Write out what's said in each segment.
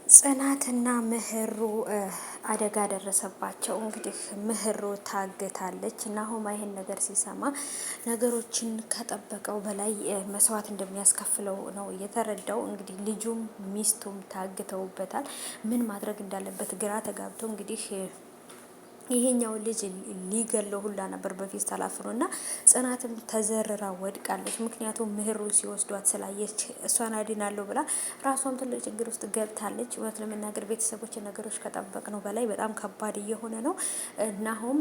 ጽናትና ምህሩ አደጋ ደረሰባቸው። እንግዲህ ምህሩ ታግታለች። ናሆማ ይሄን ነገር ሲሰማ ነገሮችን ከጠበቀው በላይ መስዋዕት እንደሚያስከፍለው ነው የተረዳው። እንግዲህ ልጁም ሚስቱም ታግተውበታል። ምን ማድረግ እንዳለበት ግራ ተጋብቶ እንግዲህ ይሄኛው ልጅ ሊገለው ሁላ ነበር በፊት ተላፍኖ እና ጽናትም ተዘርራ ወድቃለች። ምክንያቱም ምህሩ ሲወስዷት ስላየች እሷን አድናለሁ ብላ ራሷም ትልቅ ችግር ውስጥ ገብታለች። እውነት ለመናገር ቤተሰቦች ነገሮች ከጠበቅ ነው በላይ በጣም ከባድ እየሆነ ነው። ናሆም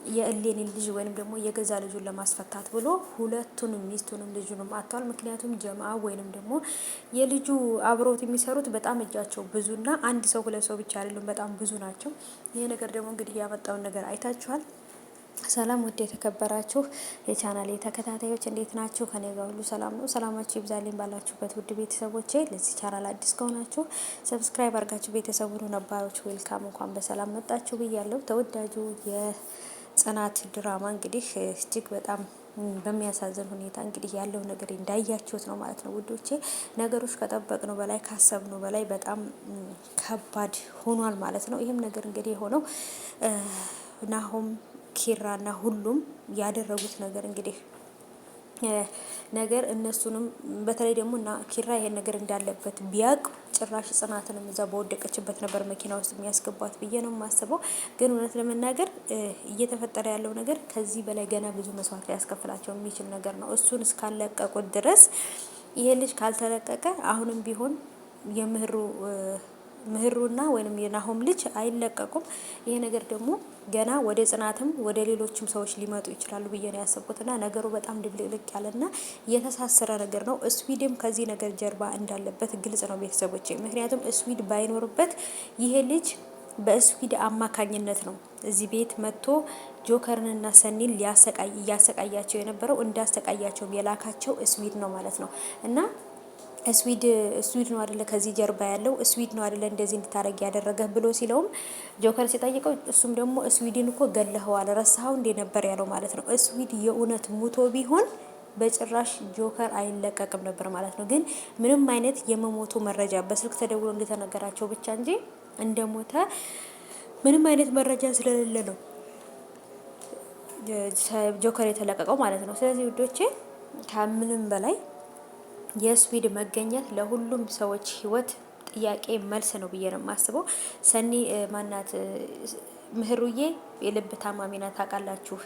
የእሌኒን ልጅ ወይንም ደግሞ የገዛ ልጁን ለማስፈታት ብሎ ሁለቱንም ሚስቱንም ልጁንም አጥቷል። ምክንያቱም ጀማ ወይንም ደግሞ የልጁ አብሮት የሚሰሩት በጣም እጃቸው ብዙና አንድ ሰው ሁለት ሰው ብቻ አይደሉም፣ በጣም ብዙ ናቸው። ይሄ ነገር ደግሞ እንግዲህ ያመጣውን ነገር አይታችኋል። ሰላም ውድ የተከበራችሁ የቻናሌ ተከታታዮች እንዴት ናችሁ? ከኔ ጋር ሁሉ ሰላም ነው። ሰላማችሁ ይብዛልኝ ባላችሁበት ውድ ቤተሰቦቼ። ለዚህ ቻናል አዲስ ከሆናችሁ ሰብስክራይብ አድርጋችሁ ቤተሰቡን ነባሮች ዌልካም እንኳን በሰላም መጣችሁ ብያለሁ። ተወዳጁ የጽናት ድራማ እንግዲህ እጅግ በጣም በሚያሳዝን ሁኔታ እንግዲህ ያለው ነገር እንዳያችሁት ነው ማለት ነው ውዶቼ። ነገሮች ከጠበቅነው በላይ ካሰብነው በላይ በጣም ከባድ ሆኗል ማለት ነው። ይህም ነገር እንግዲህ የሆነው ናሆም ኪራና ሁሉም ያደረጉት ነገር እንግዲህ ነገር እነሱንም በተለይ ደግሞ እና ኪራ ይሄን ነገር እንዳለበት ቢያቅ ጭራሽ ጽናትንም እዛ በወደቀችበት ነበር መኪና ውስጥ የሚያስገባት ብዬ ነው የማስበው። ግን እውነት ለመናገር እየተፈጠረ ያለው ነገር ከዚህ በላይ ገና ብዙ መስዋዕት ሊያስከፍላቸው የሚችል ነገር ነው። እሱን እስካለቀቁት ድረስ ይሄ ልጅ ካልተለቀቀ አሁንም ቢሆን ምህሩና ወይንም የናሆም ልጅ አይለቀቁም። ይሄ ነገር ደግሞ ገና ወደ ጽናትም ወደ ሌሎችም ሰዎች ሊመጡ ይችላሉ ብዬ ነው ያሰብኩትና ነገሩ በጣም ድብልቅልቅ ያለና የተሳሰረ ነገር ነው። ስዊድም ከዚህ ነገር ጀርባ እንዳለበት ግልጽ ነው ቤተሰቦች። ምክንያቱም ስዊድ ባይኖርበት ይሄ ልጅ በስዊድ አማካኝነት ነው እዚህ ቤት መጥቶ ጆከርንና ሰኒን እያሰቃያቸው የነበረው። እንዳሰቃያቸውም የላካቸው ስዊድ ነው ማለት ነው እና ስዊድ ነው አይደለ ከዚህ ጀርባ ያለው ስዊድ ነው አይደለ እንደዚህ እንድታረግ ያደረገ ብሎ ሲለውም ጆከር ሲጠይቀው እሱም ደግሞ ስዊድን እኮ ገለኸዋል ረሳኸው እንደ ነበር ያለው ማለት ነው። ስዊድ የእውነት ሙቶ ቢሆን በጭራሽ ጆከር አይለቀቅም ነበር ማለት ነው። ግን ምንም አይነት የመሞቱ መረጃ በስልክ ተደውሎ እንደተነገራቸው ብቻ እንጂ እንደሞተ ምንም አይነት መረጃ ስለሌለ ነው ጆከር የተለቀቀው ማለት ነው። ስለዚህ ውዶቼ ከምንም በላይ የስዊድ መገኘት ለሁሉም ሰዎች ህይወት ጥያቄ መልስ ነው ብዬ ነው የማስበው። ሰኒ ማናት ምህሩዬ የልብ ታማሚ ናት ታውቃላችሁ።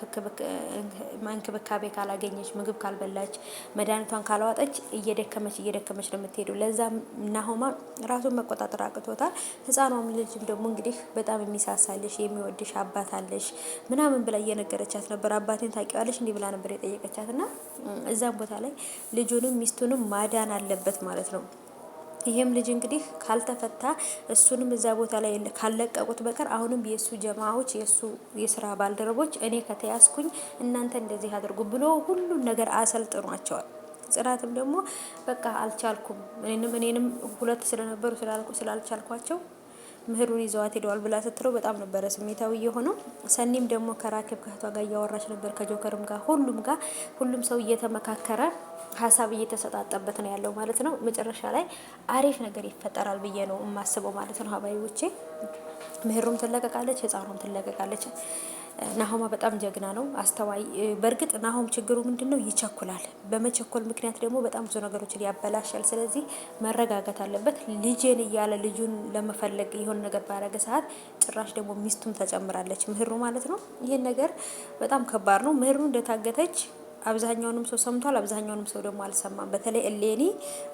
እንክብካቤ ካላገኘች ምግብ ካልበላች መድኃኒቷን ካላዋጠች እየደከመች ነው የምትሄደው። ለዛም ናሆማ ራሱን መቆጣጠር አቅቶታል። ህፃኗም ልጅም ደግሞ እንግዲህ በጣም የሚሳሳልሽ የሚወድሽ አባት አለሽ ምናምን ብላ እየነገረቻት ነበር። አባቴን ታውቂዋለሽ እንዲህ ብላ ነበር የጠየቀቻት እና እዛም ቦታ ላይ ልጁንም ሚስቱንም ማዳን አለበት ማለት ነው። ይሄም ልጅ እንግዲህ ካልተፈታ እሱንም እዛ ቦታ ላይ ካለቀቁት በቀር አሁንም የሱ ጀማዎች የሱ የስራ ባልደረቦች እኔ ከተያዝኩኝ እናንተ እንደዚህ አድርጉ ብሎ ሁሉን ነገር አሰልጥኗቸዋል። ጽናትም ደግሞ በቃ አልቻልኩም እኔንም ሁለት ስለነበሩ ስላልቻልኳቸው ምህሩን ይዘዋት ሄደዋል ብላ ስትለው በጣም ነበረ ስሜታዊ የሆነው። ሰኒም ደግሞ ከራኬብ ከህቷ ጋር እያወራች ነበር ከጆከርም ጋር ሁሉም ሰው እየተመካከረ ሀሳብ እየተሰጣጠበት ነው ያለው ማለት ነው። መጨረሻ ላይ አሪፍ ነገር ይፈጠራል ብዬ ነው የማስበው ማለት ነው። ሀባይቦቼ ምህሩም ትለቀቃለች፣ ህፃኑም ትለቀቃለች። ናሆማ በጣም ጀግና ነው፣ አስተዋይ። በእርግጥ ናሆም ችግሩ ምንድነው? ይቸኩላል። በመቸኮል ምክንያት ደግሞ በጣም ብዙ ነገሮችን ያበላሻል። ስለዚህ መረጋጋት አለበት። ልጄን እያለ ልጁን ለመፈለግ የሆነ ነገር ባረገ ሰዓት ጭራሽ ደግሞ ሚስቱም ተጨምራለች ምህሩ ማለት ነው። ይሄን ነገር በጣም ከባድ ነው። ምህሩ እንደታገተች አብዛኛውንም ሰው ሰምቷል፣ አብዛኛውንም ሰው ደግሞ አልሰማም። በተለይ እሌኒ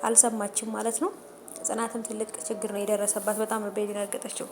አልሰማችም ማለት ነው። ጽናትም ትልቅ ችግር ነው የደረሰባት። በጣም ነው የደነገጠችው።